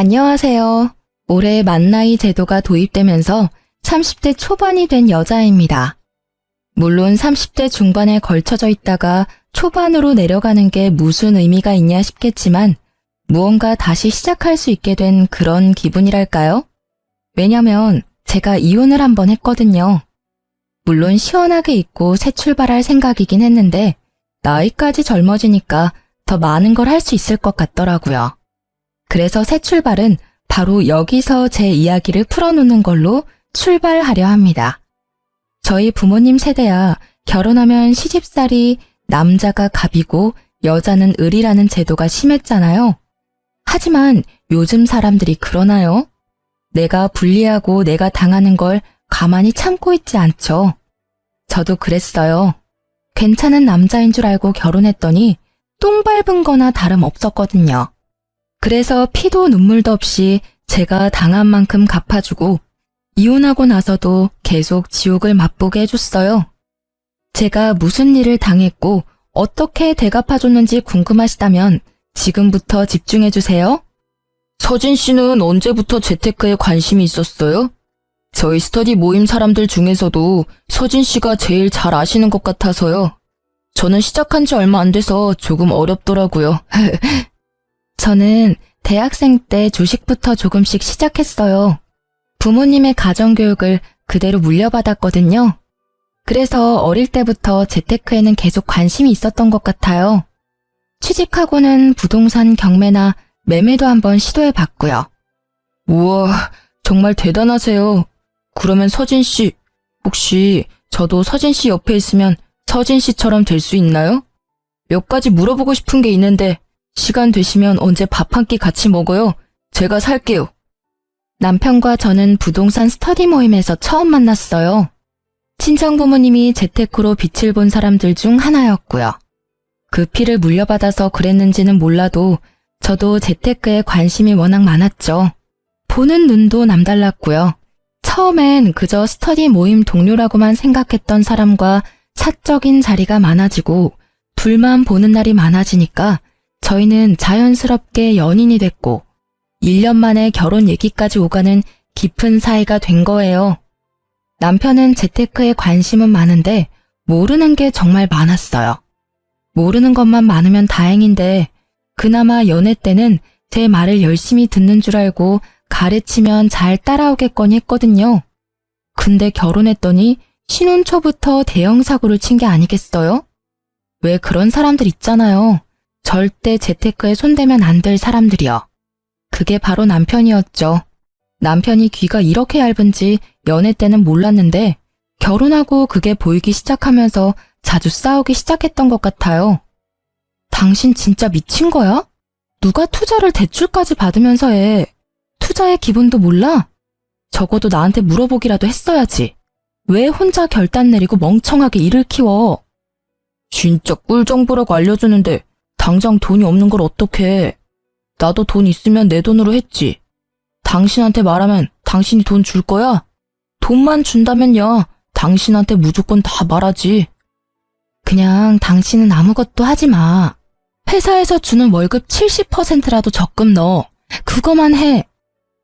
안녕하세요. 올해 만나이 제도가 도입되면서 30대 초반이 된 여자입니다. 물론 30대 중반에 걸쳐져 있다가 초반으로 내려가는 게 무슨 의미가 있냐 싶겠지만 무언가 다시 시작할 수 있게 된 그런 기분이랄까요? 왜냐면 제가 이혼을 한번 했거든요. 물론 시원하게 잊고 새 출발할 생각이긴 했는데 나이까지 젊어지니까 더 많은 걸 할 수 있을 것 같더라고요. 그래서 새 출발은 바로 여기서 제 이야기를 풀어놓는 걸로 출발하려 합니다. 저희 부모님 세대야 결혼하면 시집살이 남자가 갑이고 여자는 을이라는 제도가 심했잖아요. 하지만 요즘 사람들이 그러나요? 내가 불리하고 내가 당하는 걸 가만히 참고 있지 않죠. 저도 그랬어요. 괜찮은 남자인 줄 알고 결혼했더니 똥 밟은 거나 다름없었거든요. 그래서 피도 눈물도 없이 제가 당한 만큼 갚아주고 이혼하고 나서도 계속 지옥을 맛보게 해줬어요. 제가 무슨 일을 당했고 어떻게 대갚아줬는지 궁금하시다면 지금부터 집중해주세요. 서진 씨는 언제부터 재테크에 관심이 있었어요? 저희 스터디 모임 사람들 중에서도 서진 씨가 제일 잘 아시는 것 같아서요. 저는 시작한 지 얼마 안 돼서 조금 어렵더라고요. 저는 대학생 때 주식부터 조금씩 시작했어요. 부모님의 가정교육을 그대로 물려받았거든요. 그래서 어릴 때부터 재테크에는 계속 관심이 있었던 것 같아요. 취직하고는 부동산 경매나 매매도 한번 시도해봤고요. 우와, 정말 대단하세요. 그러면 서진 씨, 혹시 저도 서진 씨 옆에 있으면 서진 씨처럼 될 수 있나요? 몇 가지 물어보고 싶은 게 있는데 시간 되시면 언제 밥 한 끼 같이 먹어요? 제가 살게요. 남편과 저는 부동산 스터디 모임에서 처음 만났어요. 친정 부모님이 재테크로 빛을 본 사람들 중 하나였고요. 그 피를 물려받아서 그랬는지는 몰라도 저도 재테크에 관심이 워낙 많았죠. 보는 눈도 남달랐고요. 처음엔 그저 스터디 모임 동료라고만 생각했던 사람과 사적인 자리가 많아지고 둘만 보는 날이 많아지니까 저희는 자연스럽게 연인이 됐고 1년 만에 결혼 얘기까지 오가는 깊은 사이가 된 거예요. 남편은 재테크에 관심은 많은데 모르는 게 정말 많았어요. 모르는 것만 많으면 다행인데 그나마 연애 때는 제 말을 열심히 듣는 줄 알고 가르치면 잘 따라오겠거니 했거든요. 근데 결혼했더니 신혼 초부터 대형 사고를 친 게 아니겠어요? 왜 그런 사람들 있잖아요. 절대 재테크에 손대면 안 될 사람들이요. 그게 바로 남편이었죠. 남편이 귀가 이렇게 얇은지 연애 때는 몰랐는데 결혼하고 그게 보이기 시작하면서 자주 싸우기 시작했던 것 같아요. 당신 진짜 미친 거야? 누가 투자를 대출까지 받으면서 해. 투자의 기본도 몰라? 적어도 나한테 물어보기라도 했어야지. 왜 혼자 결단 내리고 멍청하게 일을 키워? 진짜 꿀 정보라고 알려주는데 당장 돈이 없는 걸 어떡해. 나도 돈 있으면 내 돈으로 했지. 당신한테 말하면 당신이 돈 줄 거야? 돈만 준다면야 당신한테 무조건 다 말하지. 그냥 당신은 아무것도 하지 마. 회사에서 주는 월급 70%라도 적금 넣어. 그거만 해.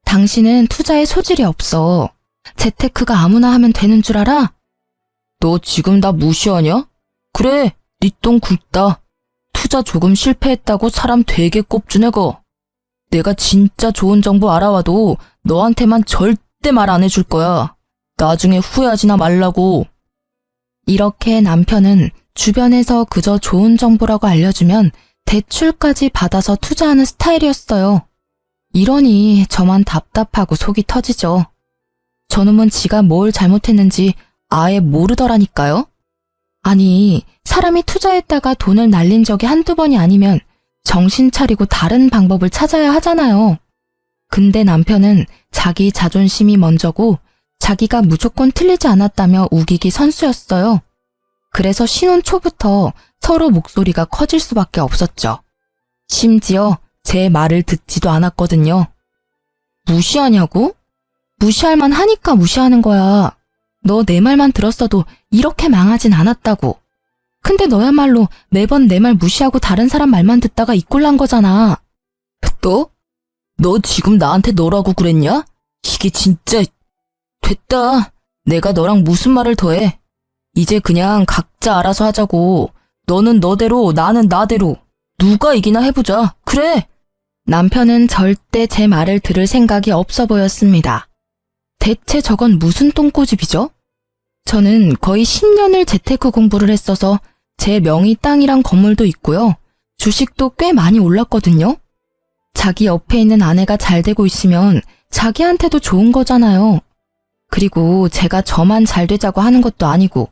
당신은 투자에 소질이 없어. 재테크가 아무나 하면 되는 줄 알아? 너 지금 나 무시하냐? 그래, 네 똥 굵다. 투자 조금 실패했다고 사람 되게 꼽주네 거. 내가 진짜 좋은 정보 알아와도 너한테만 절대 말 안 해줄 거야. 나중에 후회하지나 말라고. 이렇게 남편은 주변에서 그저 좋은 정보라고 알려주면 대출까지 받아서 투자하는 스타일이었어요. 이러니 저만 답답하고 속이 터지죠. 저놈은 지가 뭘 잘못했는지 아예 모르더라니까요. 아니, 사람이 투자했다가 돈을 날린 적이 한두 번이 아니면 정신 차리고 다른 방법을 찾아야 하잖아요. 근데 남편은 자기 자존심이 먼저고 자기가 무조건 틀리지 않았다며 우기기 선수였어요. 그래서 신혼 초부터 서로 목소리가 커질 수밖에 없었죠. 심지어 제 말을 듣지도 않았거든요. 무시하냐고? 무시할 만 하니까 무시하는 거야. 너 내 말만 들었어도 이렇게 망하진 않았다고. 근데 너야말로 매번 내 말 무시하고 다른 사람 말만 듣다가 이 꼴 난 거잖아. 또? 너 지금 나한테 너라고 그랬냐? 이게 진짜... 됐다. 내가 너랑 무슨 말을 더 해. 이제 그냥 각자 알아서 하자고. 너는 너대로, 나는 나대로. 누가 이기나 해보자. 그래. 남편은 절대 제 말을 들을 생각이 없어 보였습니다. 대체 저건 무슨 똥꼬집이죠? 저는 거의 10년을 재테크 공부를 했어서 제 명의 땅이랑 건물도 있고요. 주식도 꽤 많이 올랐거든요. 자기 옆에 있는 아내가 잘 되고 있으면 자기한테도 좋은 거잖아요. 그리고 제가 저만 잘 되자고 하는 것도 아니고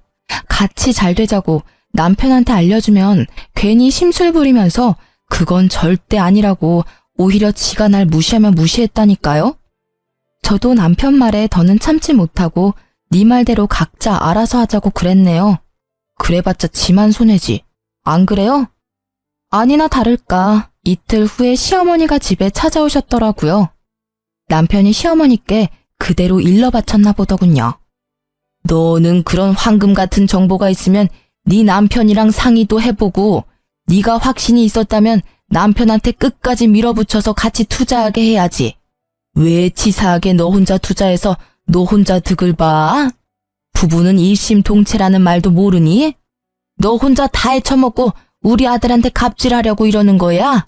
같이 잘 되자고 남편한테 알려주면 괜히 심술 부리면서 그건 절대 아니라고 오히려 지가 날 무시하면 무시했다니까요. 저도 남편 말에 더는 참지 못하고 네 말대로 각자 알아서 하자고 그랬네요. 그래봤자 지만 손해지. 안 그래요? 아니나 다를까 이틀 후에 시어머니가 집에 찾아오셨더라고요. 남편이 시어머니께 그대로 일러 바쳤나 보더군요. 너는 그런 황금 같은 정보가 있으면 네 남편이랑 상의도 해보고 네가 확신이 있었다면 남편한테 끝까지 밀어붙여서 같이 투자하게 해야지. 왜 치사하게 너 혼자 투자해서 너 혼자 득을 봐? 부부는 일심동체라는 말도 모르니? 너 혼자 다 헤쳐먹고 우리 아들한테 갑질하려고 이러는 거야?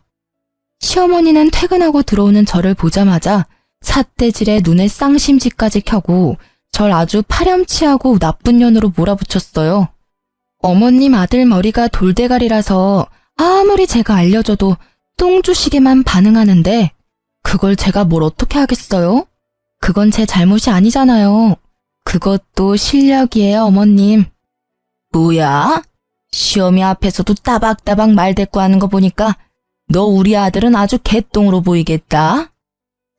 시어머니는 퇴근하고 들어오는 저를 보자마자 삿대질에 눈에 쌍심지까지 켜고 절 아주 파렴치하고 나쁜 년으로 몰아붙였어요. 어머님 아들 머리가 돌대가리라서 아무리 제가 알려줘도 똥주시게만 반응하는데 그걸 제가 뭘 어떻게 하겠어요? 그건 제 잘못이 아니잖아요. 그것도 실력이에요, 어머님. 뭐야? 시어미 앞에서도 따박따박 말대꾸하는 거 보니까 너 우리 아들은 아주 개똥으로 보이겠다.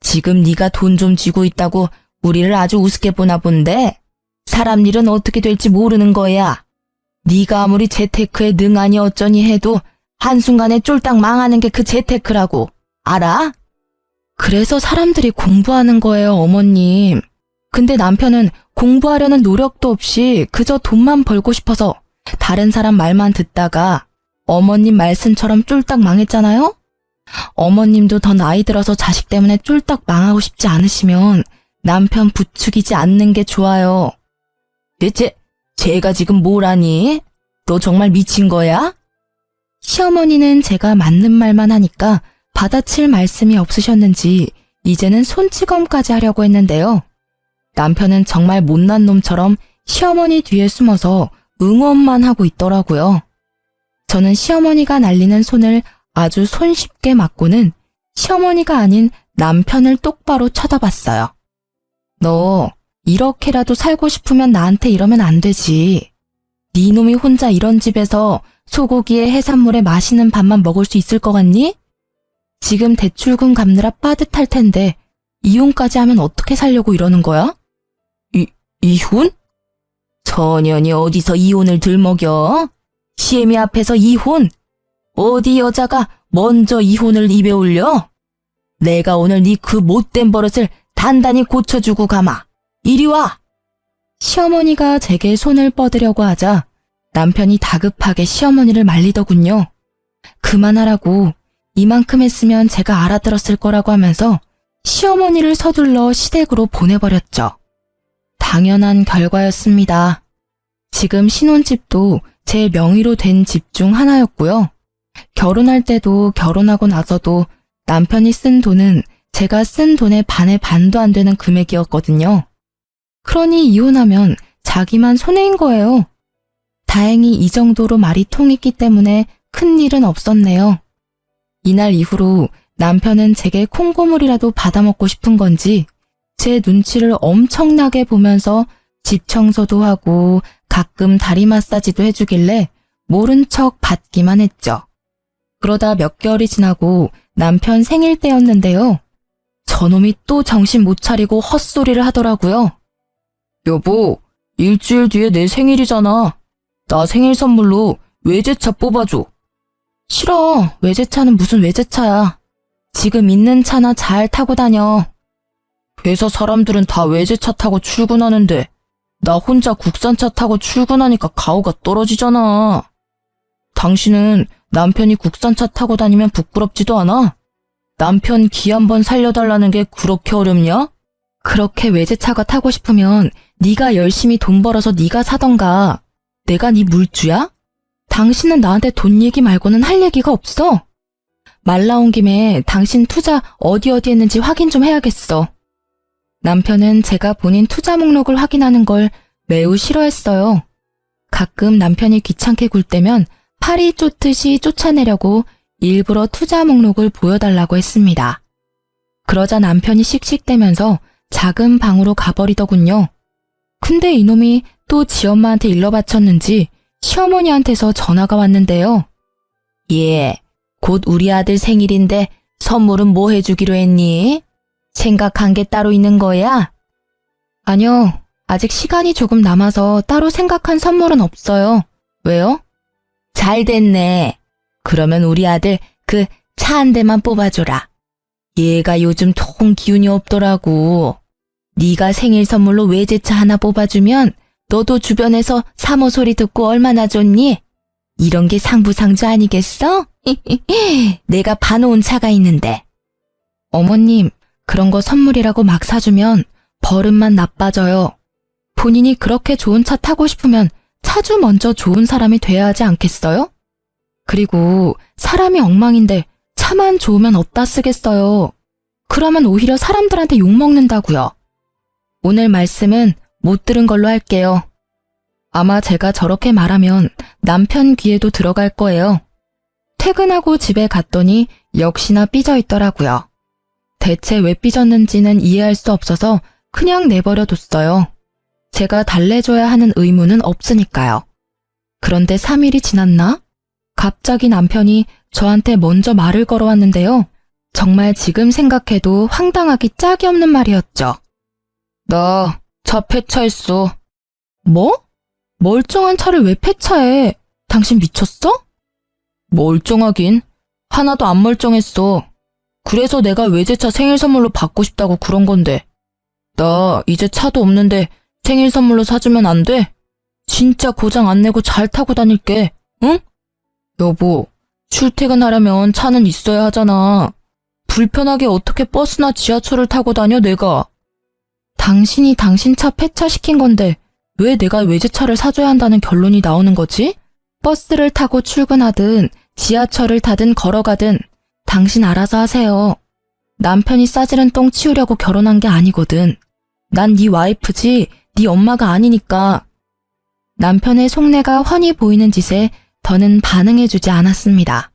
지금 네가 돈 좀 쥐고 있다고 우리를 아주 우습게 보나 본데 사람 일은 어떻게 될지 모르는 거야. 네가 아무리 재테크에 능하니 어쩌니 해도 한순간에 쫄딱 망하는 게 그 재테크라고. 알아? 그래서 사람들이 공부하는 거예요, 어머님. 근데 남편은 공부하려는 노력도 없이 그저 돈만 벌고 싶어서 다른 사람 말만 듣다가 어머님 말씀처럼 쫄딱 망했잖아요? 어머님도 더 나이 들어서 자식 때문에 쫄딱 망하고 싶지 않으시면 남편 부추기지 않는 게 좋아요. 대체 제가 지금 뭘 하니? 너 정말 미친 거야? 시어머니는 제가 맞는 말만 하니까 받아칠 말씀이 없으셨는지 이제는 손찌검까지 하려고 했는데요. 남편은 정말 못난 놈처럼 시어머니 뒤에 숨어서 응원만 하고 있더라고요. 저는 시어머니가 날리는 손을 아주 손쉽게 맞고는 시어머니가 아닌 남편을 똑바로 쳐다봤어요. 너 이렇게라도 살고 싶으면 나한테 이러면 안 되지. 네 놈이 혼자 이런 집에서 소고기에 해산물에 맛있는 밥만 먹을 수 있을 것 같니? 지금 대출금 갚느라 빠듯할 텐데 이혼까지 하면 어떻게 살려고 이러는 거야? 이혼? 전현이 어디서 이혼을 들먹여? 시애미 앞에서 이혼? 어디 여자가 먼저 이혼을 입에 올려? 내가 오늘 네 그 못된 버릇을 단단히 고쳐주고 가마. 이리 와! 시어머니가 제게 손을 뻗으려고 하자 남편이 다급하게 시어머니를 말리더군요. 그만하라고. 이만큼 했으면 제가 알아들었을 거라고 하면서 시어머니를 서둘러 시댁으로 보내버렸죠. 당연한 결과였습니다. 지금 신혼집도 제 명의로 된 집 중 하나였고요. 결혼할 때도 결혼하고 나서도 남편이 쓴 돈은 제가 쓴 돈의 반의 반도 안 되는 금액이었거든요. 그러니 이혼하면 자기만 손해인 거예요. 다행히 이 정도로 말이 통했기 때문에 큰일은 없었네요. 이날 이후로 남편은 제게 콩고물이라도 받아먹고 싶은 건지 제 눈치를 엄청나게 보면서 집 청소도 하고 가끔 다리 마사지도 해주길래 모른 척 받기만 했죠. 그러다 몇 개월이 지나고 남편 생일 때였는데요. 저놈이 또 정신 못 차리고 헛소리를 하더라고요. 여보, 일주일 뒤에 내 생일이잖아. 나 생일 선물로 외제차 뽑아줘. 싫어. 외제차는 무슨 외제차야. 지금 있는 차나 잘 타고 다녀. 회사 사람들은 다 외제차 타고 출근하는데 나 혼자 국산차 타고 출근하니까 가오가 떨어지잖아. 당신은 남편이 국산차 타고 다니면 부끄럽지도 않아? 남편 기 한번 살려달라는 게 그렇게 어렵냐? 그렇게 외제차가 타고 싶으면 네가 열심히 돈 벌어서 네가 사던가. 내가 네 물주야? 당신은 나한테 돈 얘기 말고는 할 얘기가 없어. 말 나온 김에 당신 투자 어디 했는지 확인 좀 해야겠어. 남편은 제가 본인 투자 목록을 확인하는 걸 매우 싫어했어요. 가끔 남편이 귀찮게 굴 때면 파리 쫓듯이 쫓아내려고 일부러 투자 목록을 보여달라고 했습니다. 그러자 남편이 씩씩대면서 작은 방으로 가버리더군요. 근데 이놈이 또 지 엄마한테 일러 바쳤는지 시어머니한테서 전화가 왔는데요. 예, 곧 우리 아들 생일인데 선물은 뭐 해주기로 했니? 생각한 게 따로 있는 거야? 아니요, 아직 시간이 조금 남아서 따로 생각한 선물은 없어요. 왜요? 잘 됐네. 그러면 우리 아들 그 차 한 대만 뽑아줘라. 얘가 요즘 통 기운이 없더라고. 네가 생일 선물로 외제차 하나 뽑아주면 너도 주변에서 사모 소리 듣고 얼마나 좋니? 이런 게 상부상조 아니겠어? 내가 봐놓은 차가 있는데. 어머님, 그런 거 선물이라고 막 사주면 버릇만 나빠져요. 본인이 그렇게 좋은 차 타고 싶으면 차주 먼저 좋은 사람이 돼야 하지 않겠어요? 그리고 사람이 엉망인데 차만 좋으면 어디다 쓰겠어요. 그러면 오히려 사람들한테 욕먹는다고요. 오늘 말씀은 못 들은 걸로 할게요. 아마 제가 저렇게 말하면 남편 귀에도 들어갈 거예요. 퇴근하고 집에 갔더니 역시나 삐져 있더라고요. 대체 왜 삐졌는지는 이해할 수 없어서 그냥 내버려 뒀어요. 제가 달래줘야 하는 의무는 없으니까요. 그런데 3일이 지났나? 갑자기 남편이 저한테 먼저 말을 걸어왔는데요. 정말 지금 생각해도 황당하기 짝이 없는 말이었죠. 나 차 폐차했어. 뭐? 멀쩡한 차를 왜 폐차해? 당신 미쳤어? 멀쩡하긴. 하나도 안 멀쩡했어. 그래서 내가 외제차 생일 선물로 받고 싶다고 그런 건데. 나 이제 차도 없는데 생일 선물로 사주면 안 돼? 진짜 고장 안 내고 잘 타고 다닐게. 응? 여보, 출퇴근하려면 차는 있어야 하잖아. 불편하게 어떻게 버스나 지하철을 타고 다녀 내가. 당신이 당신 차 폐차시킨 건데 왜 내가 외제차를 사줘야 한다는 결론이 나오는 거지? 버스를 타고 출근하든 지하철을 타든 걸어가든 당신 알아서 하세요. 남편이 싸지른 똥 치우려고 결혼한 게 아니거든. 난 네 와이프지 네 엄마가 아니니까. 남편의 속내가 훤히 보이는 짓에 더는 반응해주지 않았습니다.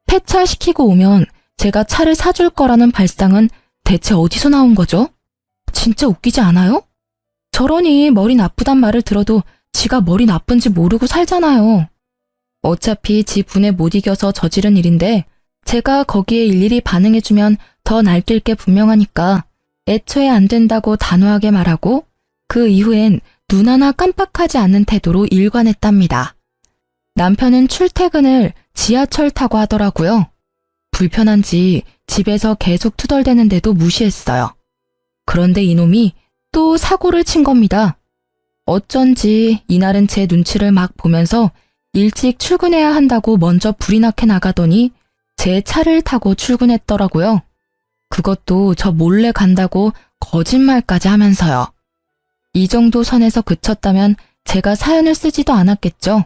폐차시키고 오면 제가 차를 사줄 거라는 발상은 대체 어디서 나온 거죠? 진짜 웃기지 않아요? 저러니 머리 나쁘단 말을 들어도 지가 머리 나쁜지 모르고 살잖아요. 어차피 지 분에 못 이겨서 저지른 일인데 제가 거기에 일일이 반응해주면 더 날뛸 게 분명하니까 애초에 안 된다고 단호하게 말하고 그 이후엔 눈 하나 깜빡하지 않는 태도로 일관했답니다. 남편은 출퇴근을 지하철 타고 하더라고요. 불편한지 집에서 계속 투덜대는데도 무시했어요. 그런데 이놈이 또 사고를 친 겁니다. 어쩐지 이날은 제 눈치를 막 보면서 일찍 출근해야 한다고 먼저 불이 나게 나가더니 제 차를 타고 출근했더라고요. 그것도 저 몰래 간다고 거짓말까지 하면서요. 이 정도 선에서 그쳤다면 제가 사연을 쓰지도 않았겠죠.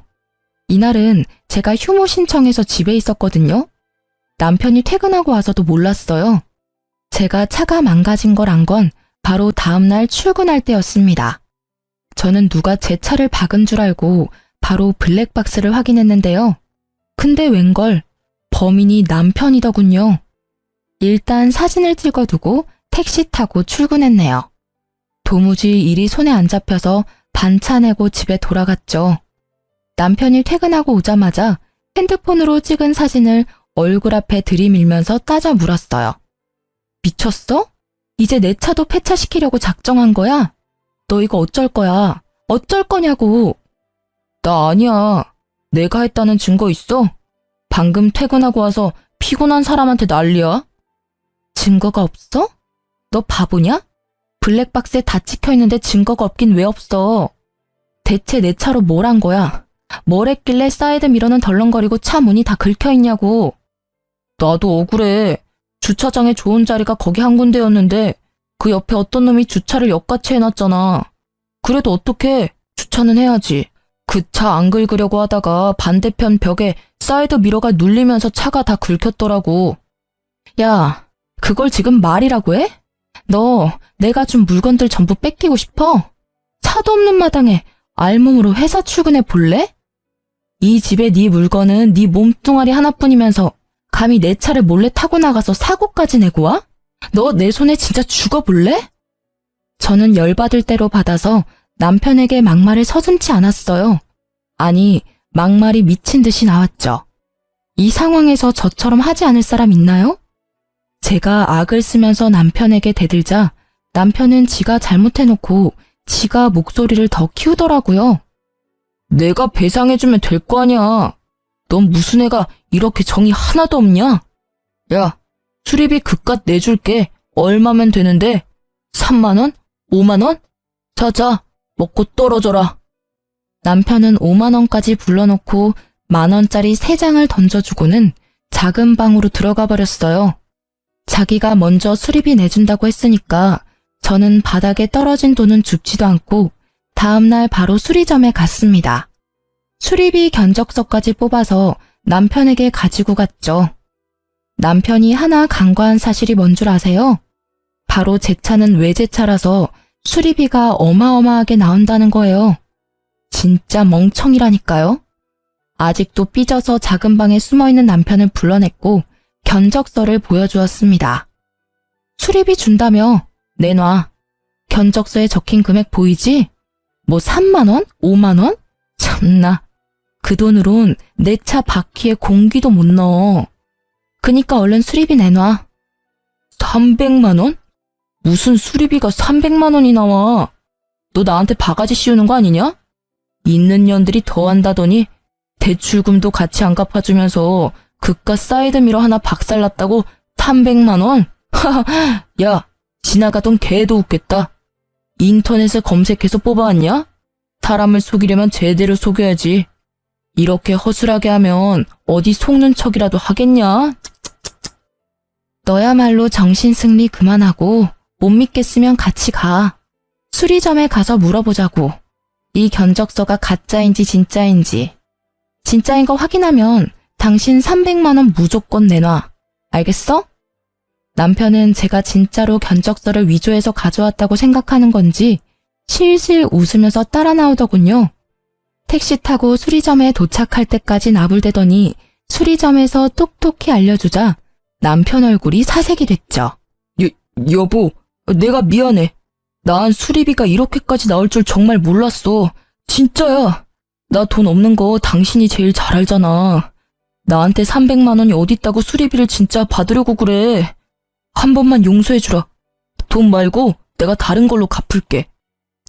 이날은 제가 휴무 신청해서 집에 있었거든요. 남편이 퇴근하고 와서도 몰랐어요. 제가 차가 망가진 걸 안 건 바로 다음날 출근할 때였습니다. 저는 누가 제 차를 박은 줄 알고 바로 블랙박스를 확인했는데요. 근데 웬걸 범인이 남편이더군요. 일단 사진을 찍어두고 택시 타고 출근했네요. 도무지 일이 손에 안 잡혀서 반차 내고 집에 돌아갔죠. 남편이 퇴근하고 오자마자 핸드폰으로 찍은 사진을 얼굴 앞에 들이밀면서 따져 물었어요. 미쳤어? 이제 내 차도 폐차시키려고 작정한 거야? 너 이거 어쩔 거야? 어쩔 거냐고. 나 아니야. 내가 했다는 증거 있어? 방금 퇴근하고 와서 피곤한 사람한테 난리야? 증거가 없어? 너 바보냐? 블랙박스에 다 찍혀있는데 증거가 없긴 왜 없어? 대체 내 차로 뭘 한 거야? 뭘 했길래 사이드 미러는 덜렁거리고 차 문이 다 긁혀있냐고. 나도 억울해. 주차장에 좋은 자리가 거기 한 군데였는데 그 옆에 어떤 놈이 주차를 역같이 해놨잖아. 그래도 어떡해. 주차는 해야지. 그 차 안 긁으려고 하다가 반대편 벽에 사이드 미러가 눌리면서 차가 다 긁혔더라고. 야, 그걸 지금 말이라고 해? 너 내가 준 물건들 전부 뺏기고 싶어? 차도 없는 마당에 알몸으로 회사 출근해 볼래? 이 집에 네 물건은 네 몸뚱아리 하나뿐이면서 감히 내 차를 몰래 타고 나가서 사고까지 내고 와? 너 내 손에 진짜 죽어볼래? 저는 열받을 대로 받아서 남편에게 막말을 서슴지 않았어요. 아니, 막말이 미친 듯이 나왔죠. 이 상황에서 저처럼 하지 않을 사람 있나요? 제가 악을 쓰면서 남편에게 대들자 남편은 지가 잘못해놓고 지가 목소리를 더 키우더라고요. 내가 배상해주면 될 거 아니야. 넌 무슨 애가 이렇게 정이 하나도 없냐? 야, 수리비 그깟 내줄게. 얼마면 되는데? 3만 원? 5만 원? 자자, 먹고 떨어져라. 남편은 5만 원까지 불러놓고 10,000원짜리 3장을 던져주고는 작은 방으로 들어가 버렸어요. 자기가 먼저 수리비 내준다고 했으니까 저는 바닥에 떨어진 돈은 줍지도 않고 다음날 바로 수리점에 갔습니다. 수리비 견적서까지 뽑아서 남편에게 가지고 갔죠. 남편이 하나 간과한 사실이 뭔 줄 아세요? 바로 제 차는 외제차라서 수리비가 어마어마하게 나온다는 거예요. 진짜 멍청이라니까요. 아직도 삐져서 작은 방에 숨어있는 남편을 불러냈고 견적서를 보여주었습니다. 수리비 준다며? 내놔. 견적서에 적힌 금액 보이지? 뭐 3만 원? 5만 원? 참나. 그 돈으론 내 차 바퀴에 공기도 못 넣어. 그니까 얼른 수리비 내놔. 300만 원? 무슨 수리비가 300만 원이 나와. 너 나한테 바가지 씌우는 거 아니냐? 있는 년들이 더 한다더니 대출금도 같이 안 갚아주면서 그깟 사이드미러 하나 박살났다고 300만 원? 하하, 야, 지나가던 개도 웃겠다. 인터넷에 검색해서 뽑아왔냐? 사람을 속이려면 제대로 속여야지. 이렇게 허술하게 하면 어디 속는 척이라도 하겠냐? 너야말로 정신승리 그만하고 못 믿겠으면 같이 가. 수리점에 가서 물어보자고. 이 견적서가 가짜인지 진짜인지. 진짜인 거 확인하면 당신 300만 원 무조건 내놔. 알겠어? 남편은 제가 진짜로 견적서를 위조해서 가져왔다고 생각하는 건지 실실 웃으면서 따라 나오더군요. 택시 타고 수리점에 도착할 때까지 나불대더니 수리점에서 똑똑히 알려주자 남편 얼굴이 사색이 됐죠. 여보, 내가 미안해. 난 수리비가 이렇게까지 나올 줄 정말 몰랐어. 진짜야. 나 돈 없는 거 당신이 제일 잘 알잖아. 나한테 300만 원이 어딨다고 수리비를 진짜 받으려고 그래. 한 번만 용서해주라. 돈 말고 내가 다른 걸로 갚을게.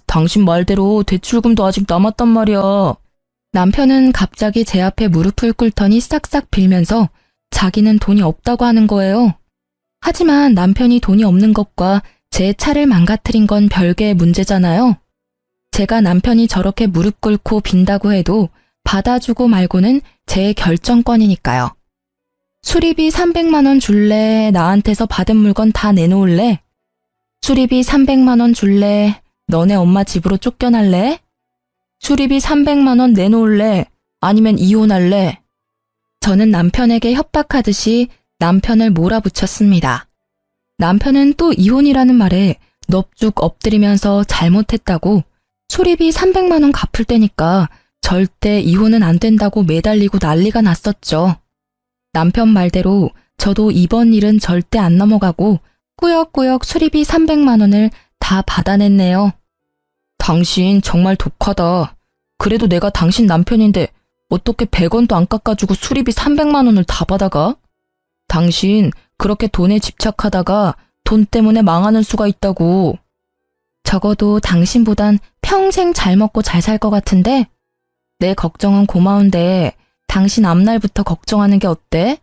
당신 말대로 대출금도 아직 남았단 말이야. 남편은 갑자기 제 앞에 무릎을 꿇더니 싹싹 빌면서 자기는 돈이 없다고 하는 거예요. 하지만 남편이 돈이 없는 것과 제 차를 망가뜨린 건 별개의 문제잖아요. 제가 남편이 저렇게 무릎 꿇고 빈다고 해도 받아주고 말고는 제 결정권이니까요. 수리비 300만 원 줄래? 나한테서 받은 물건 다 내놓을래? 수리비 300만 원 줄래? 너네 엄마 집으로 쫓겨날래? 수리비 300만 원 내놓을래? 아니면 이혼할래? 저는 남편에게 협박하듯이 남편을 몰아붙였습니다. 남편은 또 이혼이라는 말에 넙죽 엎드리면서 잘못했다고 수리비 300만 원 갚을 때니까 절대 이혼은 안 된다고 매달리고 난리가 났었죠. 남편 말대로 저도 이번 일은 절대 안 넘어가고 꾸역꾸역 수리비 300만 원을 다 받아냈네요. 당신 정말 독하다. 그래도 내가 당신 남편인데 어떻게 100원도 안 깎아주고 수리비 300만 원을 다 받아가? 당신 그렇게 돈에 집착하다가 돈 때문에 망하는 수가 있다고. 적어도 당신보단 평생 잘 먹고 잘 살 것 같은데? 내 걱정은 고마운데 당신 앞날부터 걱정하는 게 어때?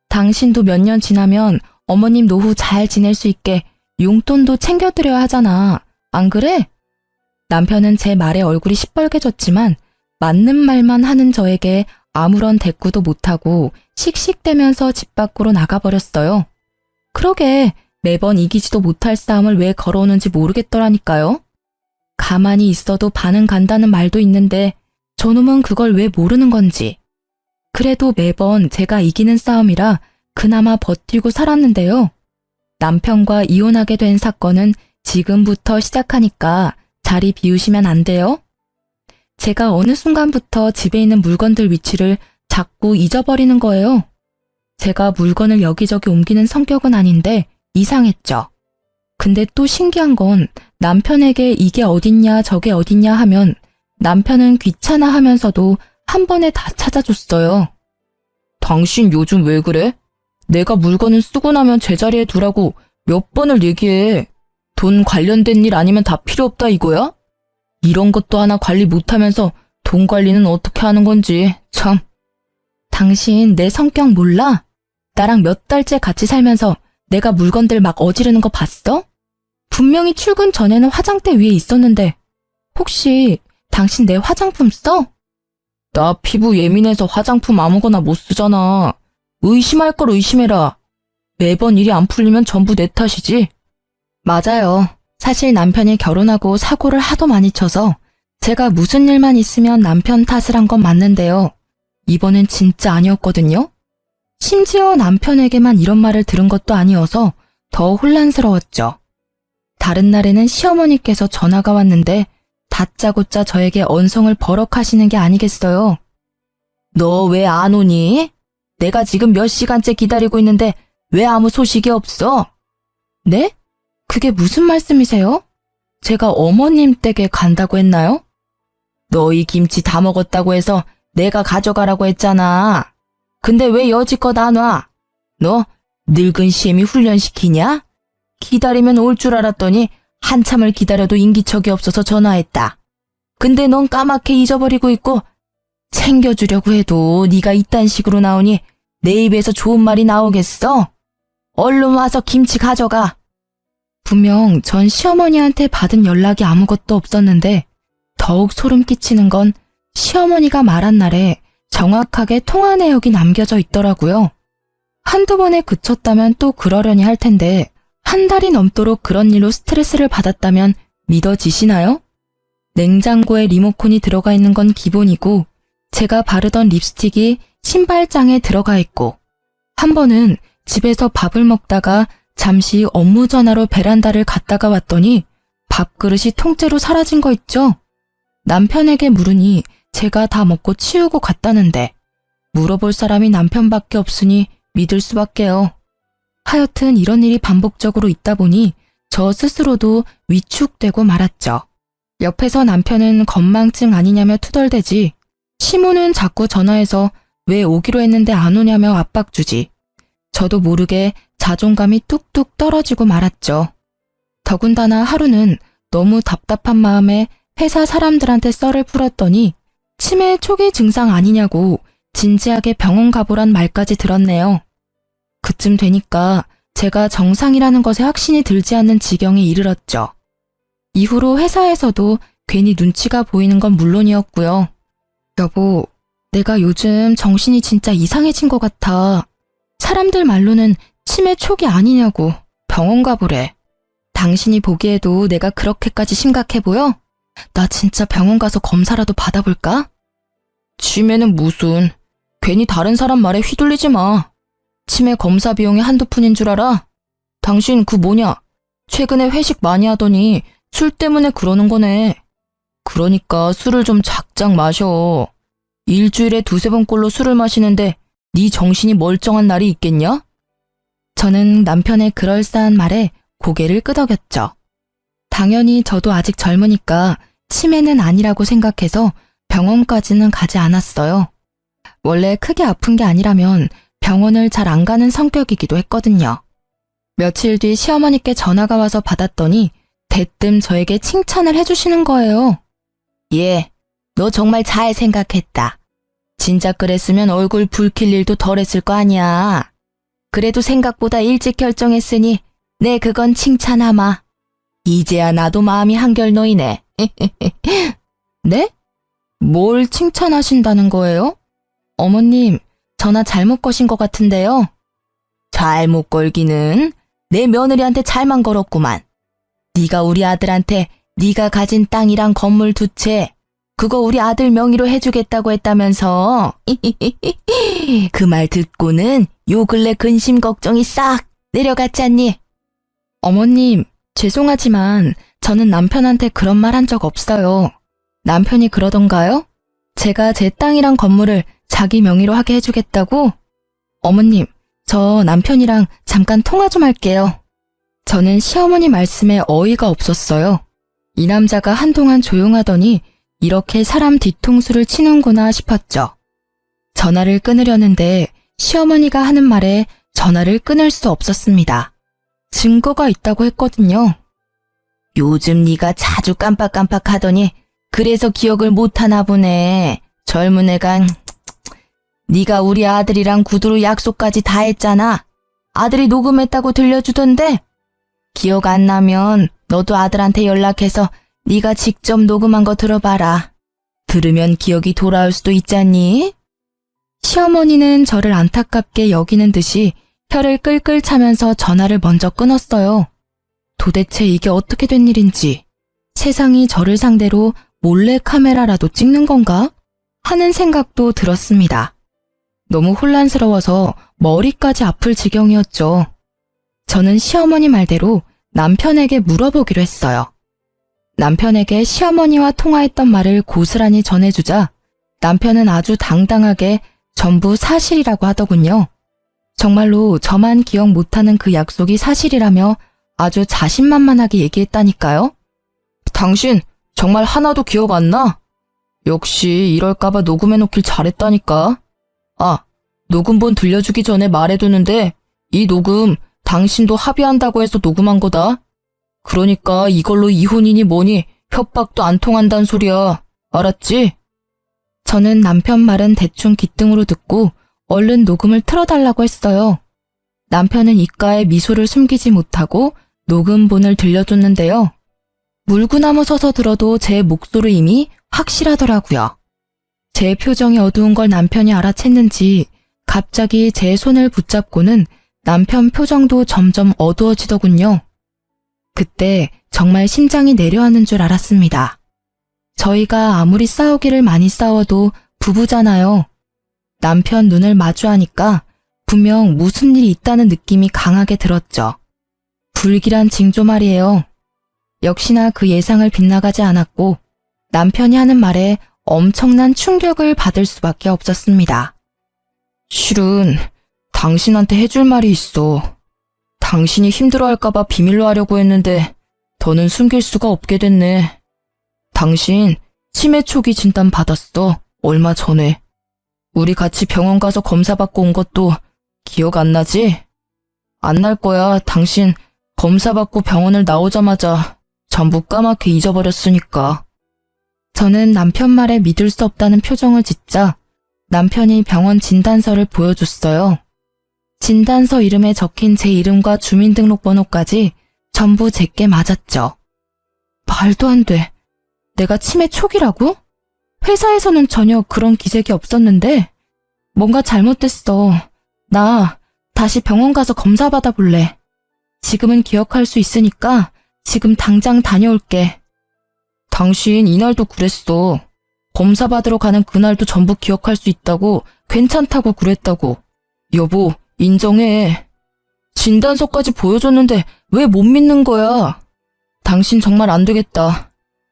당신도 몇 년 지나면 어머님 노후 잘 지낼 수 있게 용돈도 챙겨드려야 하잖아. 안 그래? 남편은 제 말에 얼굴이 시뻘개졌지만 맞는 말만 하는 저에게 아무런 대꾸도 못하고 씩씩대면서 집 밖으로 나가버렸어요. 그러게 매번 이기지도 못할 싸움을 왜 걸어오는지 모르겠더라니까요. 가만히 있어도 반은 간다는 말도 있는데 저놈은 그걸 왜 모르는 건지. 그래도 매번 제가 이기는 싸움이라 그나마 버티고 살았는데요. 남편과 이혼하게 된 사건은 지금부터 시작하니까 자리 비우시면 안 돼요? 제가 어느 순간부터 집에 있는 물건들 위치를 자꾸 잊어버리는 거예요. 제가 물건을 여기저기 옮기는 성격은 아닌데 이상했죠. 근데 또 신기한 건 남편에게 이게 어딨냐 저게 어딨냐 하면 남편은 귀찮아 하면서도 한 번에 다 찾아줬어요. 당신 요즘 왜 그래? 내가 물건을 쓰고 나면 제자리에 두라고 몇 번을 얘기해. 돈 관련된 일 아니면 다 필요 없다 이거야? 이런 것도 하나 관리 못하면서 돈 관리는 어떻게 하는 건지 참. 당신 내 성격 몰라? 나랑 몇 달째 같이 살면서 내가 물건들 막 어지르는 거 봤어? 분명히 출근 전에는 화장대 위에 있었는데 혹시 당신 내 화장품 써? 나 피부 예민해서 화장품 아무거나 못 쓰잖아. 의심할 걸 의심해라. 매번 일이 안 풀리면 전부 내 탓이지. 맞아요. 사실 남편이 결혼하고 사고를 하도 많이 쳐서 제가 무슨 일만 있으면 남편 탓을 한 건 맞는데요. 이번엔 진짜 아니었거든요. 심지어 남편에게만 이런 말을 들은 것도 아니어서 더 혼란스러웠죠. 다른 날에는 시어머니께서 전화가 왔는데 다짜고짜 저에게 언성을 버럭하시는 게 아니겠어요. 너 왜 안 오니? 내가 지금 몇 시간째 기다리고 있는데 왜 아무 소식이 없어? 네? 그게 무슨 말씀이세요? 제가 어머님 댁에 간다고 했나요? 너희 김치 다 먹었다고 해서 내가 가져가라고 했잖아. 근데 왜 여지껏 안 와? 너 늙은 시엠이 훈련시키냐? 기다리면 올 줄 알았더니 한참을 기다려도 인기척이 없어서 전화했다. 근데 넌 까맣게 잊어버리고 있고 챙겨주려고 해도 네가 이딴 식으로 나오니 내 입에서 좋은 말이 나오겠어? 얼른 와서 김치 가져가. 분명 전 시어머니한테 받은 연락이 아무것도 없었는데 더욱 소름 끼치는 건 시어머니가 말한 날에 정확하게 통화 내역이 남겨져 있더라고요. 한두 번에 그쳤다면 또 그러려니 할 텐데 한 달이 넘도록 그런 일로 스트레스를 받았다면 믿어지시나요? 냉장고에 리모컨이 들어가 있는 건 기본이고 제가 바르던 립스틱이 신발장에 들어가 있고 한 번은 집에서 밥을 먹다가 잠시 업무 전화로 베란다를 갔다가 왔더니 밥그릇이 통째로 사라진 거 있죠? 남편에게 물으니 제가 다 먹고 치우고 갔다는데 물어볼 사람이 남편밖에 없으니 믿을 수밖에요. 하여튼 이런 일이 반복적으로 있다 보니 저 스스로도 위축되고 말았죠. 옆에서 남편은 건망증 아니냐며 투덜대지 시모는 자꾸 전화해서 왜 오기로 했는데 안 오냐며 압박 주지. 저도 모르게 자존감이 뚝뚝 떨어지고 말았죠. 더군다나 하루는 너무 답답한 마음에 회사 사람들한테 썰을 풀었더니 치매 초기 증상 아니냐고 진지하게 병원 가보란 말까지 들었네요. 그쯤 되니까 제가 정상이라는 것에 확신이 들지 않는 지경에 이르렀죠. 이후로 회사에서도 괜히 눈치가 보이는 건 물론이었고요. 여보, 내가 요즘 정신이 진짜 이상해진 것 같아. 사람들 말로는 치매 초기 아니냐고 병원 가보래. 당신이 보기에도 내가 그렇게까지 심각해 보여? 나 진짜 병원 가서 검사라도 받아볼까? 치매는 무슨. 괜히 다른 사람 말에 휘둘리지 마. 치매 검사 비용이 한두 푼인 줄 알아? 당신 그 뭐냐? 최근에 회식 많이 하더니 술 때문에 그러는 거네. 그러니까 술을 좀 작작 마셔. 일주일에 두세 번꼴로 술을 마시는데 네 정신이 멀쩡한 날이 있겠냐? 저는 남편의 그럴싸한 말에 고개를 끄덕였죠. 당연히 저도 아직 젊으니까 치매는 아니라고 생각해서 병원까지는 가지 않았어요. 원래 크게 아픈 게 아니라면 병원을 잘 안 가는 성격이기도 했거든요. 며칠 뒤 시어머니께 전화가 와서 받았더니 대뜸 저에게 칭찬을 해주시는 거예요. 예, 너 정말 잘 생각했다. 진작 그랬으면 얼굴 붉힐 일도 덜했을 거 아니야. 그래도 생각보다 일찍 결정했으니 네 그건 칭찬하마. 이제야 나도 마음이 한결 놓이네. 네? 뭘 칭찬하신다는 거예요? 어머님, 전화 잘못 거신 것 같은데요. 잘못 걸기는 내 며느리한테 잘만 걸었구만. 네가 우리 아들한테 네가 가진 땅이랑 건물 2채 그거 우리 아들 명의로 해주겠다고 했다면서. 그 말 듣고는 요 근래 근심 걱정이 싹 내려갔잖니. 어머님, 죄송하지만 저는 남편한테 그런 말 한 적 없어요. 남편이 그러던가요? 제가 제 땅이랑 건물을 자기 명의로 하게 해주겠다고? 어머님, 저 남편이랑 잠깐 통화 좀 할게요. 저는 시어머니 말씀에 어이가 없었어요. 이 남자가 한동안 조용하더니 이렇게 사람 뒤통수를 치는구나 싶었죠. 전화를 끊으려는데 시어머니가 하는 말에 전화를 끊을 수 없었습니다. 증거가 있다고 했거든요. 요즘 네가 자주 깜빡깜빡하더니 그래서 기억을 못하나 보네. 젊은 애가. 네가 우리 아들이랑 구두로 약속까지 다 했잖아. 아들이 녹음했다고 들려주던데. 기억 안 나면 너도 아들한테 연락해서 네가 직접 녹음한 거 들어봐라. 들으면 기억이 돌아올 수도 있잖니? 시어머니는 저를 안타깝게 여기는 듯이 혀를 끌끌 차면서 전화를 먼저 끊었어요. 도대체 이게 어떻게 된 일인지, 세상이 저를 상대로 몰래 카메라라도 찍는 건가? 하는 생각도 들었습니다. 너무 혼란스러워서 머리까지 아플 지경이었죠. 저는 시어머니 말대로 남편에게 물어보기로 했어요. 남편에게 시어머니와 통화했던 말을 고스란히 전해주자 남편은 아주 당당하게 전부 사실이라고 하더군요. 정말로 저만 기억 못하는 그 약속이 사실이라며 아주 자신만만하게 얘기했다니까요. 당신 정말 하나도 기억 안 나? 역시 이럴까봐 녹음해놓길 잘했다니까. 아, 녹음본 들려주기 전에 말해두는데 이 녹음 당신도 합의한다고 해서 녹음한 거다. 그러니까 이걸로 이혼이니 뭐니 협박도 안 통한다는 소리야. 알았지? 저는 남편 말은 대충 귓등으로 듣고 얼른 녹음을 틀어달라고 했어요. 남편은 입가에 미소를 숨기지 못하고 녹음본을 들려줬는데요. 물구나무 서서 들어도 제 목소리 이미 확실하더라고요. 제 표정이 어두운 걸 남편이 알아챘는지 갑자기 제 손을 붙잡고는 남편 표정도 점점 어두워지더군요. 그때 정말 심장이 내려앉는 줄 알았습니다. 저희가 아무리 싸우기를 많이 싸워도 부부잖아요. 남편 눈을 마주하니까 분명 무슨 일이 있다는 느낌이 강하게 들었죠. 불길한 징조 말이에요. 역시나 그 예상을 빗나가지 않았고 남편이 하는 말에 엄청난 충격을 받을 수밖에 없었습니다. 실은 당신한테 해줄 말이 있어. 당신이 힘들어할까봐 비밀로 하려고 했는데 더는 숨길 수가 없게 됐네. 당신 치매 초기 진단 받았어. 얼마 전에. 우리 같이 병원 가서 검사 받고 온 것도 기억 안 나지? 안 날 거야. 당신 검사 받고 병원을 나오자마자 전부 까맣게 잊어버렸으니까. 저는 남편 말에 믿을 수 없다는 표정을 짓자 남편이 병원 진단서를 보여줬어요. 진단서 이름에 적힌 제 이름과 주민등록번호까지 전부 제게 맞았죠. 말도 안 돼. 내가 치매 초기라고? 회사에서는 전혀 그런 기색이 없었는데 뭔가 잘못됐어. 나 다시 병원 가서 검사 받아볼래. 지금은 기억할 수 있으니까 지금 당장 다녀올게. 당신 이날도 그랬어. 검사 받으러 가는 그날도 전부 기억할 수 있다고, 괜찮다고 그랬다고. 여보, 인정해. 진단서까지 보여줬는데 왜 못 믿는 거야? 당신 정말 안 되겠다.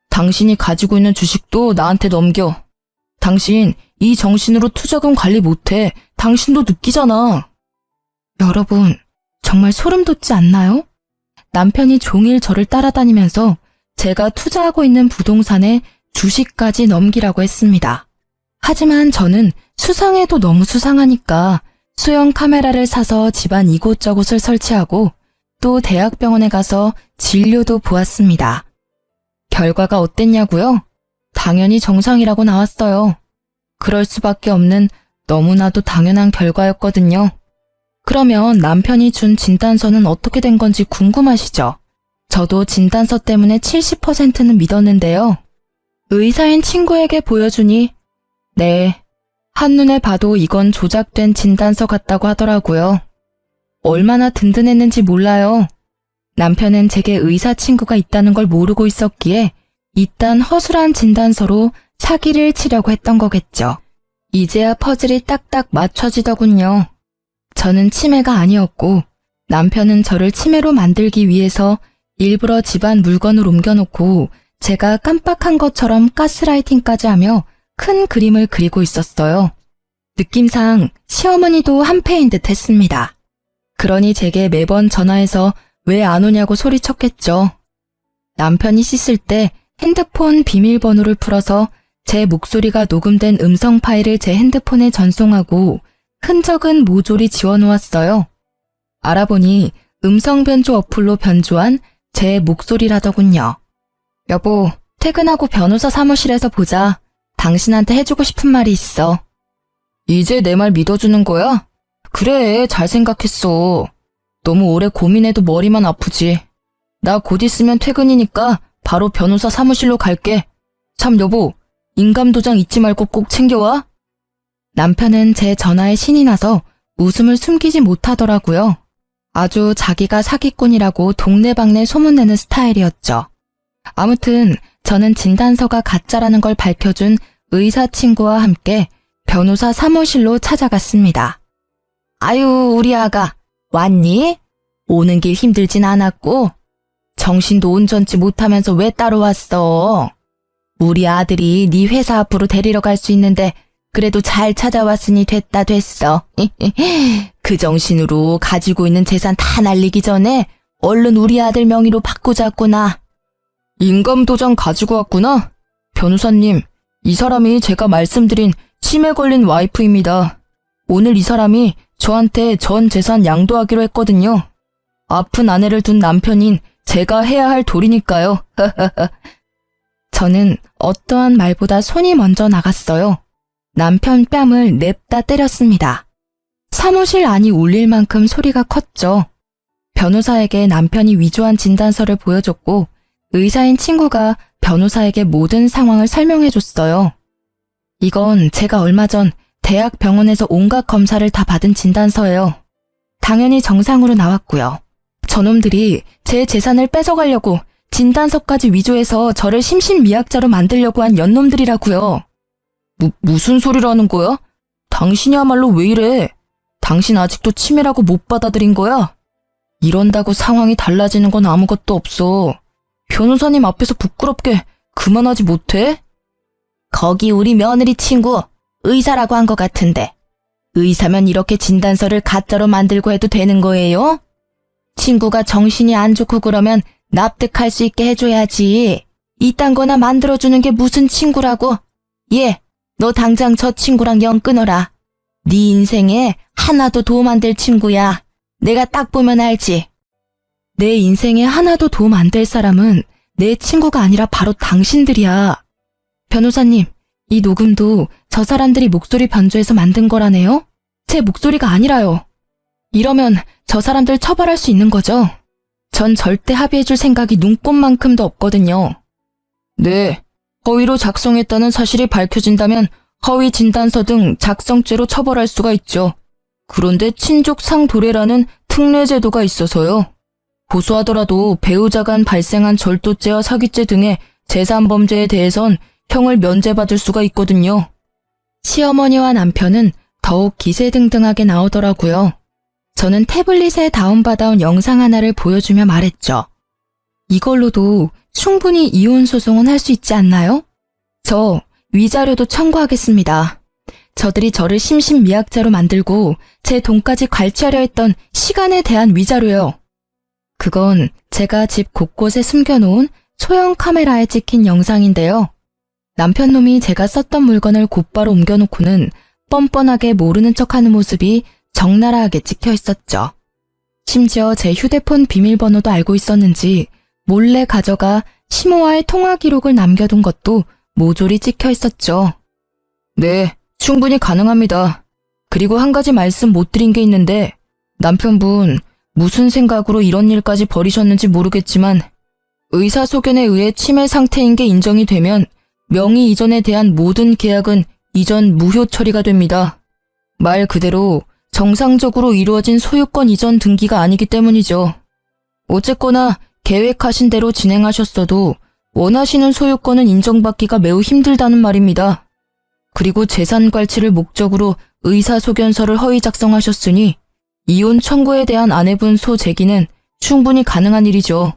당신이 가지고 있는 주식도 나한테 넘겨. 당신 이 정신으로 투자금 관리 못해. 당신도 느끼잖아. 여러분, 정말 소름 돋지 않나요? 남편이 종일 저를 따라다니면서 제가 투자하고 있는 부동산에 주식까지 넘기라고 했습니다. 하지만 저는 수상해도 너무 수상하니까 수영 카메라를 사서 집안 이곳저곳을 설치하고 또 대학병원에 가서 진료도 보았습니다. 결과가 어땠냐고요? 당연히 정상이라고 나왔어요. 그럴 수밖에 없는 너무나도 당연한 결과였거든요. 그러면 남편이 준 진단서는 어떻게 된 건지 궁금하시죠? 저도 진단서 때문에 70%는 믿었는데요. 의사인 친구에게 보여주니 네, 한눈에 봐도 이건 조작된 진단서 같다고 하더라고요. 얼마나 든든했는지 몰라요. 남편은 제게 의사 친구가 있다는 걸 모르고 있었기에 이딴 허술한 진단서로 사기를 치려고 했던 거겠죠. 이제야 퍼즐이 딱딱 맞춰지더군요. 저는 치매가 아니었고 남편은 저를 치매로 만들기 위해서 일부러 집안 물건을 옮겨놓고 제가 깜빡한 것처럼 가스라이팅까지 하며 큰 그림을 그리고 있었어요. 느낌상 시어머니도 한패인 듯 했습니다. 그러니 제게 매번 전화해서 왜 안 오냐고 소리쳤겠죠. 남편이 씻을 때 핸드폰 비밀번호를 풀어서 제 목소리가 녹음된 음성 파일을 제 핸드폰에 전송하고 흔적은 모조리 지워놓았어요. 알아보니 음성 변조 어플로 변조한 제 목소리라더군요. 여보, 퇴근하고 변호사 사무실에서 보자. 당신한테 해주고 싶은 말이 있어. 이제 내 말 믿어주는 거야? 그래, 잘 생각했어. 너무 오래 고민해도 머리만 아프지. 나 곧 있으면 퇴근이니까 바로 변호사 사무실로 갈게. 참 여보, 인감도장 잊지 말고 꼭 챙겨와. 남편은 제 전화에 신이 나서 웃음을 숨기지 못하더라고요. 아주 자기가 사기꾼이라고 동네방네 소문내는 스타일이었죠. 아무튼 저는 진단서가 가짜라는 걸 밝혀준 의사 친구와 함께 변호사 사무실로 찾아갔습니다. 아유, 우리 아가 왔니? 오는 길 힘들진 않았고 정신도 온전치 못하면서 왜 따로 왔어? 우리 아들이 네 회사 앞으로 데리러 갈 수 있는데 그래도 잘 찾아왔으니 됐어. 그 정신으로 가지고 있는 재산 다 날리기 전에 얼른 우리 아들 명의로 바꾸자꾸나. 인감도장 가지고 왔구나? 변호사님, 이 사람이 제가 말씀드린 치매 걸린 와이프입니다. 오늘 이 사람이 저한테 전 재산 양도하기로 했거든요. 아픈 아내를 둔 남편인 제가 해야 할 도리니까요. 저는 어떠한 말보다 손이 먼저 나갔어요. 남편 뺨을 냅다 때렸습니다. 사무실 안이 울릴 만큼 소리가 컸죠. 변호사에게 남편이 위조한 진단서를 보여줬고 의사인 친구가 변호사에게 모든 상황을 설명해줬어요. 이건 제가 얼마 전 대학 병원에서 온갖 검사를 다 받은 진단서예요. 당연히 정상으로 나왔고요. 저놈들이 제 재산을 뺏어가려고 진단서까지 위조해서 저를 심신미약자로 만들려고 한 연놈들이라고요. 무슨 소리라는 거야? 당신이야말로 왜 이래? 당신 아직도 치매라고 못 받아들인 거야? 이런다고 상황이 달라지는 건 아무것도 없어. 변호사님 앞에서 부끄럽게 그만하지 못해? 거기 우리 며느리 친구 의사라고 한 것 같은데 의사면 이렇게 진단서를 가짜로 만들고 해도 되는 거예요? 친구가 정신이 안 좋고 그러면 납득할 수 있게 해줘야지. 이딴 거나 만들어주는 게 무슨 친구라고? 예, 너 당장 저 친구랑 연 끊어라. 네 인생에 하나도 도움 안 될 친구야. 내가 딱 보면 알지. 내 인생에 하나도 도움 안 될 사람은 내 친구가 아니라 바로 당신들이야. 변호사님, 이 녹음도 저 사람들이 목소리 변조해서 만든 거라네요? 제 목소리가 아니라요. 이러면 저 사람들 처벌할 수 있는 거죠? 전 절대 합의해줄 생각이 눈꼽만큼도 없거든요. 네, 허위로 작성했다는 사실이 밝혀진다면 허위 진단서 등 작성죄로 처벌할 수가 있죠. 그런데 친족상도례라는 특례제도가 있어서요. 고소하더라도 배우자 간 발생한 절도죄와 사기죄 등의 재산범죄에 대해선 형을 면제받을 수가 있거든요. 시어머니와 남편은 더욱 기세등등하게 나오더라고요. 저는 태블릿에 다운받아온 영상 하나를 보여주며 말했죠. 이걸로도 충분히 이혼 소송은 할 수 있지 않나요? 저 위자료도 청구하겠습니다. 저들이 저를 심신미약자로 만들고 제 돈까지 괄취하려 했던 시간에 대한 위자료요. 그건 제가 집 곳곳에 숨겨놓은 소형 카메라에 찍힌 영상인데요. 남편 놈이 제가 썼던 물건을 곧바로 옮겨놓고는 뻔뻔하게 모르는 척하는 모습이 적나라하게 찍혀 있었죠. 심지어 제 휴대폰 비밀번호도 알고 있었는지 몰래 가져가 시모와의 통화 기록을 남겨둔 것도 모조리 찍혀 있었죠. 네, 충분히 가능합니다. 그리고 한 가지 말씀 못 드린 게 있는데 남편분 무슨 생각으로 이런 일까지 벌이셨는지 모르겠지만 의사소견에 의해 치매 상태인 게 인정이 되면 명의 이전에 대한 모든 계약은 이전 무효 처리가 됩니다. 말 그대로 정상적으로 이루어진 소유권 이전 등기가 아니기 때문이죠. 어쨌거나 계획하신 대로 진행하셨어도 원하시는 소유권은 인정받기가 매우 힘들다는 말입니다. 그리고 재산 관치를 목적으로 의사소견서를 허위 작성하셨으니 이혼 청구에 대한 아내분소 제기는 충분히 가능한 일이죠.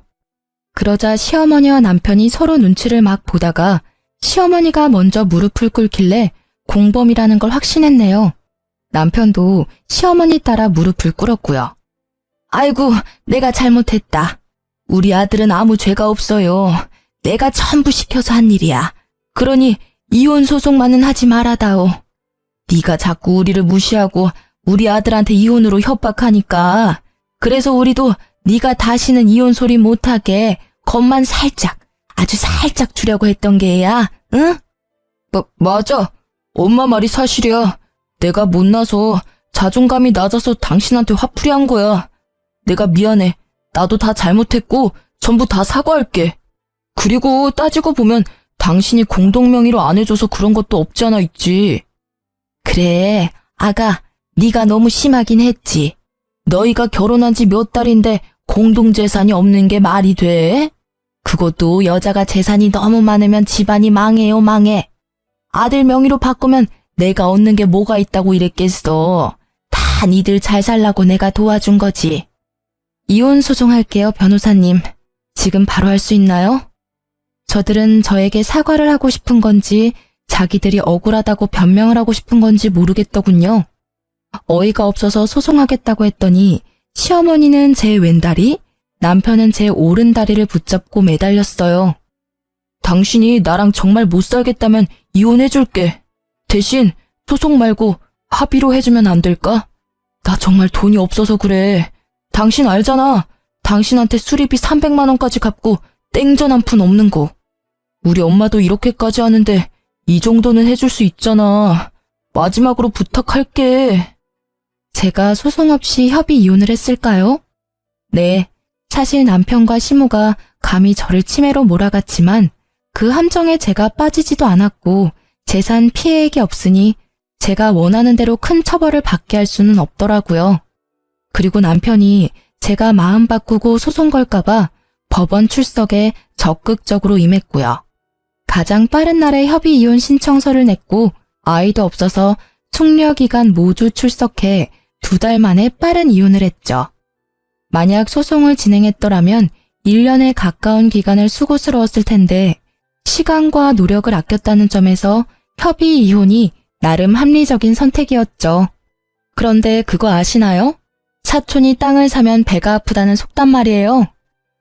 그러자 시어머니와 남편이 서로 눈치를 막 보다가 시어머니가 먼저 무릎을 꿇길래 공범이라는 걸 확신했네요. 남편도 시어머니 따라 무릎을 꿇었고요. 아이고, 내가 잘못했다. 우리 아들은 아무 죄가 없어요. 내가 전부 시켜서 한 일이야. 그러니 이혼 소송만은 하지 말아다오. 네가 자꾸 우리를 무시하고 우리 아들한테 이혼으로 협박하니까 그래서 우리도 네가 다시는 이혼 소리 못하게 겁만 살짝, 아주 살짝 주려고 했던 게야, 응? 맞아. 엄마 말이 사실이야. 내가 못나서 자존감이 낮아서 당신한테 화풀이한 거야. 내가 미안해. 나도 다 잘못했고 전부 다 사과할게. 그리고 따지고 보면 당신이 공동명의로 안 해줘서 그런 것도 없지 않아 있지. 그래, 아가, 네가 너무 심하긴 했지. 너희가 결혼한 지 몇 달인데 공동재산이 없는 게 말이 돼? 그것도 여자가 재산이 너무 많으면 집안이 망해요, 망해. 아들 명의로 바꾸면 내가 얻는 게 뭐가 있다고 이랬겠어. 다 니들 잘 살라고 내가 도와준 거지. 이혼 소송할게요, 변호사님. 지금 바로 할 수 있나요? 저들은 저에게 사과를 하고 싶은 건지 자기들이 억울하다고 변명을 하고 싶은 건지 모르겠더군요. 어이가 없어서 소송하겠다고 했더니 시어머니는 제 왼다리, 남편은 제 오른다리를 붙잡고 매달렸어요. 당신이 나랑 정말 못 살겠다면 이혼해줄게. 대신 소송 말고 합의로 해주면 안 될까? 나 정말 돈이 없어서 그래. 당신 알잖아. 당신한테 수리비 300만 원까지 갚고 땡전 한 푼 없는 거. 우리 엄마도 이렇게까지 하는데 이 정도는 해줄 수 있잖아. 마지막으로 부탁할게. 제가 소송 없이 협의 이혼을 했을까요? 네, 사실 남편과 시모가 감히 저를 치매로 몰아갔지만 그 함정에 제가 빠지지도 않았고 재산 피해액이 없으니 제가 원하는 대로 큰 처벌을 받게 할 수는 없더라고요. 그리고 남편이 제가 마음 바꾸고 소송 걸까봐 법원 출석에 적극적으로 임했고요. 가장 빠른 날에 협의 이혼 신청서를 냈고 아이도 없어서 숙려기간 모두 출석해 2달 만에 빠른 이혼을 했죠. 만약 소송을 진행했더라면 1년에 가까운 기간을 수고스러웠을 텐데 시간과 노력을 아꼈다는 점에서 협의 이혼이 나름 합리적인 선택이었죠. 그런데 그거 아시나요? 사촌이 땅을 사면 배가 아프다는 속담 말이에요.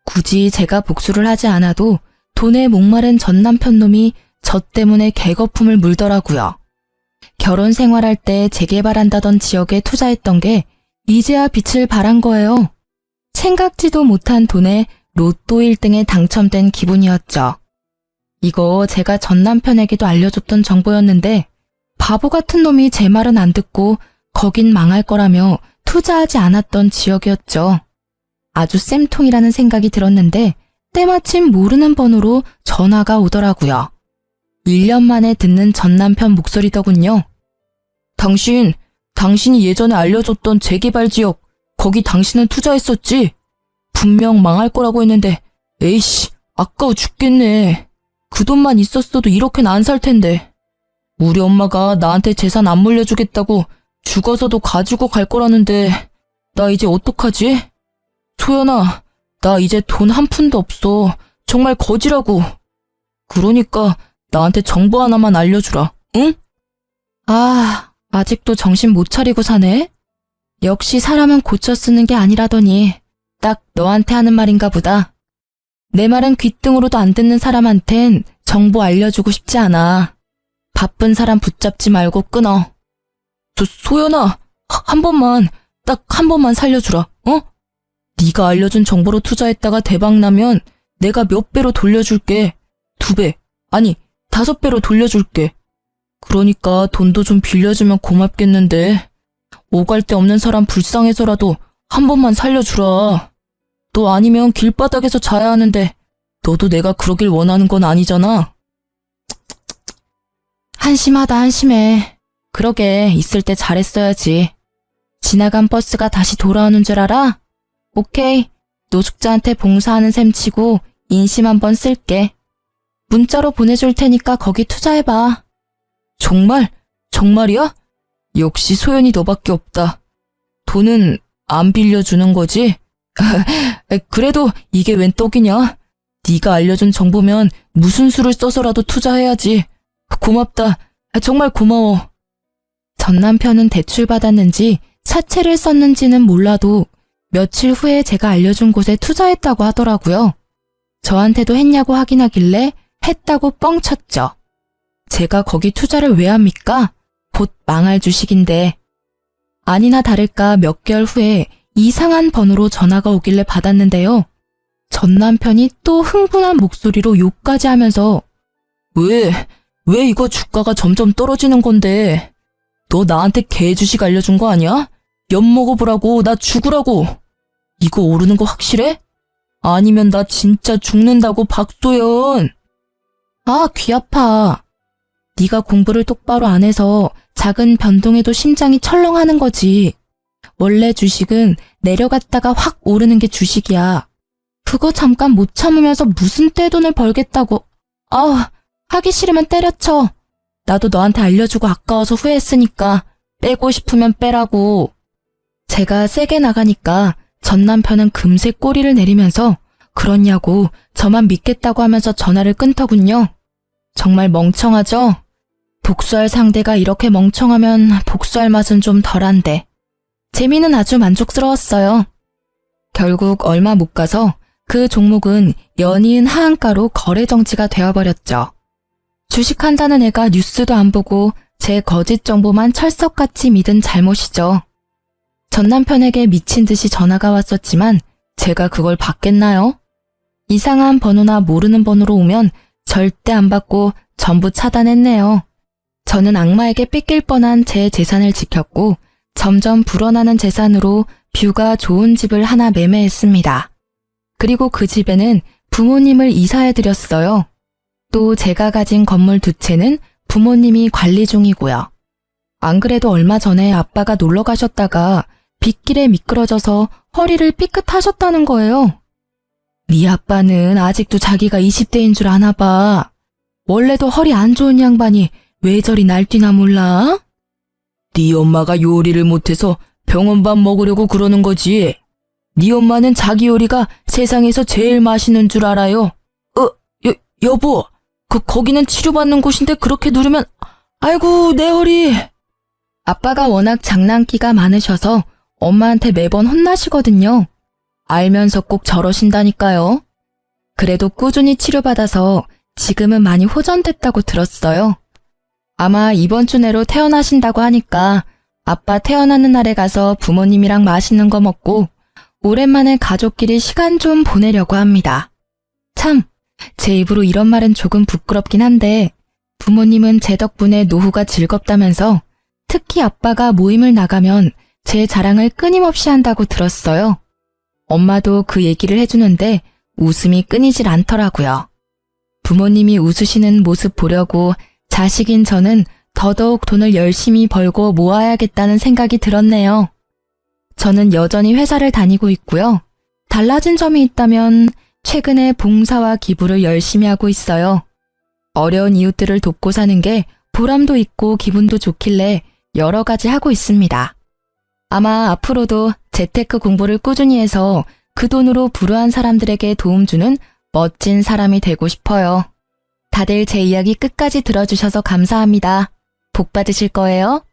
굳이 제가 복수를 하지 않아도 돈에 목마른 전 남편 놈이 저 때문에 개거품을 물더라고요. 결혼 생활할 때 재개발한다던 지역에 투자했던 게 이제야 빛을 발한 거예요. 생각지도 못한 돈에 로또 1등에 당첨된 기분이었죠. 이거 제가 전 남편에게도 알려줬던 정보였는데 바보 같은 놈이 제 말은 안 듣고 거긴 망할 거라며 투자하지 않았던 지역이었죠. 아주 쌤통이라는 생각이 들었는데 때마침 모르는 번호로 전화가 오더라고요. 1년 만에 듣는 전 남편 목소리더군요. 당신이 예전에 알려줬던 재개발 지역, 거기 당신은 투자했었지? 분명 망할 거라고 했는데, 에이씨, 아까워 죽겠네. 그 돈만 있었어도 이렇게는 안 살 텐데. 우리 엄마가 나한테 재산 안 물려주겠다고 죽어서도 가지고 갈 거라는데, 나 이제 어떡하지? 소연아, 나 이제 돈 한 푼도 없어. 정말 거지라고. 그러니까 나한테 정보 하나만 알려주라, 응? 아직도 정신 못 차리고 사네? 역시 사람은 고쳐 쓰는 게 아니라더니 딱 너한테 하는 말인가 보다. 내 말은 귓등으로도 안 듣는 사람한텐 정보 알려주고 싶지 않아. 바쁜 사람 붙잡지 말고 끊어. 소연아, 한 번만, 딱 한 번만 살려주라, 어? 네가 알려준 정보로 투자했다가 대박나면 내가 몇 배로 돌려줄게. 2배, 아니 5배로 돌려줄게. 그러니까 돈도 좀 빌려주면 고맙겠는데 오갈 데 없는 사람 불쌍해서라도 한 번만 살려주라. 너 아니면 길바닥에서 자야 하는데 너도 내가 그러길 원하는 건 아니잖아. 한심하다, 한심해. 그러게 있을 때 잘했어야지. 지나간 버스가 다시 돌아오는 줄 알아? 오케이. 노숙자한테 봉사하는 셈 치고 인심 한번 쓸게. 문자로 보내줄 테니까 거기 투자해봐. 정말? 정말이야? 역시 소연이 너밖에 없다. 돈은 안 빌려주는 거지? 그래도 이게 웬 떡이냐? 네가 알려준 정보면 무슨 수를 써서라도 투자해야지. 고맙다. 정말 고마워. 전 남편은 대출받았는지 사채를 썼는지는 몰라도 며칠 후에 제가 알려준 곳에 투자했다고 하더라고요. 저한테도 했냐고 확인하길래 했다고 뻥쳤죠. 제가 거기 투자를 왜 합니까? 곧 망할 주식인데. 아니나 다를까 몇 개월 후에 이상한 번호로 전화가 오길래 받았는데요. 전 남편이 또 흥분한 목소리로 욕까지 하면서 왜 이거 주가가 점점 떨어지는 건데? 너 나한테 개 주식 알려준 거 아니야? 엿 먹어보라고, 나 죽으라고. 이거 오르는 거 확실해? 아니면 나 진짜 죽는다고, 박소연. 아, 귀 아파. 네가 공부를 똑바로 안 해서 작은 변동에도 심장이 철렁하는 거지. 원래 주식은 내려갔다가 확 오르는 게 주식이야. 그거 잠깐 못 참으면서 무슨 떼돈을 벌겠다고. 하기 싫으면 때려쳐. 나도 너한테 알려주고 아까워서 후회했으니까 빼고 싶으면 빼라고. 제가 세게 나가니까 전 남편은 금세 꼬리를 내리면서 그렇냐고 저만 믿겠다고 하면서 전화를 끊더군요. 정말 멍청하죠? 복수할 상대가 이렇게 멍청하면 복수할 맛은 좀 덜한데. 재미는 아주 만족스러웠어요. 결국 얼마 못 가서 그 종목은 연이은 하한가로 거래 정지가 되어버렸죠. 주식한다는 애가 뉴스도 안 보고 제 거짓 정보만 철석같이 믿은 잘못이죠. 전 남편에게 미친 듯이 전화가 왔었지만 제가 그걸 받겠나요? 이상한 번호나 모르는 번호로 오면 절대 안 받고 전부 차단했네요. 저는 악마에게 뺏길 뻔한 제 재산을 지켰고 점점 불어나는 재산으로 뷰가 좋은 집을 하나 매매했습니다. 그리고 그 집에는 부모님을 이사해드렸어요. 또 제가 가진 건물 2채는 부모님이 관리 중이고요. 안 그래도 얼마 전에 아빠가 놀러 가셨다가 빗길에 미끄러져서 허리를 삐끗하셨다는 거예요. 네 아빠는 아직도 자기가 20대인 줄 아나 봐. 원래도 허리 안 좋은 양반이 왜 저리 날뛰나 몰라? 네 엄마가 요리를 못해서 병원밥 먹으려고 그러는 거지. 네 엄마는 자기 요리가 세상에서 제일 맛있는 줄 알아요. 여보, 거기는 치료받는 곳인데 그렇게 누르면, 아이고, 내 허리. 아빠가 워낙 장난기가 많으셔서 엄마한테 매번 혼나시거든요. 알면서 꼭 저러신다니까요. 그래도 꾸준히 치료받아서 지금은 많이 호전됐다고 들었어요. 아마 이번 주 내로 퇴원하신다고 하니까 아빠 퇴원하는 날에 가서 부모님이랑 맛있는 거 먹고 오랜만에 가족끼리 시간 좀 보내려고 합니다. 참, 제 입으로 이런 말은 조금 부끄럽긴 한데 부모님은 제 덕분에 노후가 즐겁다면서 특히 아빠가 모임을 나가면 제 자랑을 끊임없이 한다고 들었어요. 엄마도 그 얘기를 해주는데 웃음이 끊이질 않더라고요. 부모님이 웃으시는 모습 보려고 자식인 저는 더더욱 돈을 열심히 벌고 모아야겠다는 생각이 들었네요. 저는 여전히 회사를 다니고 있고요. 달라진 점이 있다면 최근에 봉사와 기부를 열심히 하고 있어요. 어려운 이웃들을 돕고 사는 게 보람도 있고 기분도 좋길래 여러 가지 하고 있습니다. 아마 앞으로도 재테크 공부를 꾸준히 해서 그 돈으로 불우한 사람들에게 도움 주는 멋진 사람이 되고 싶어요. 다들 제 이야기 끝까지 들어주셔서 감사합니다. 복 받으실 거예요.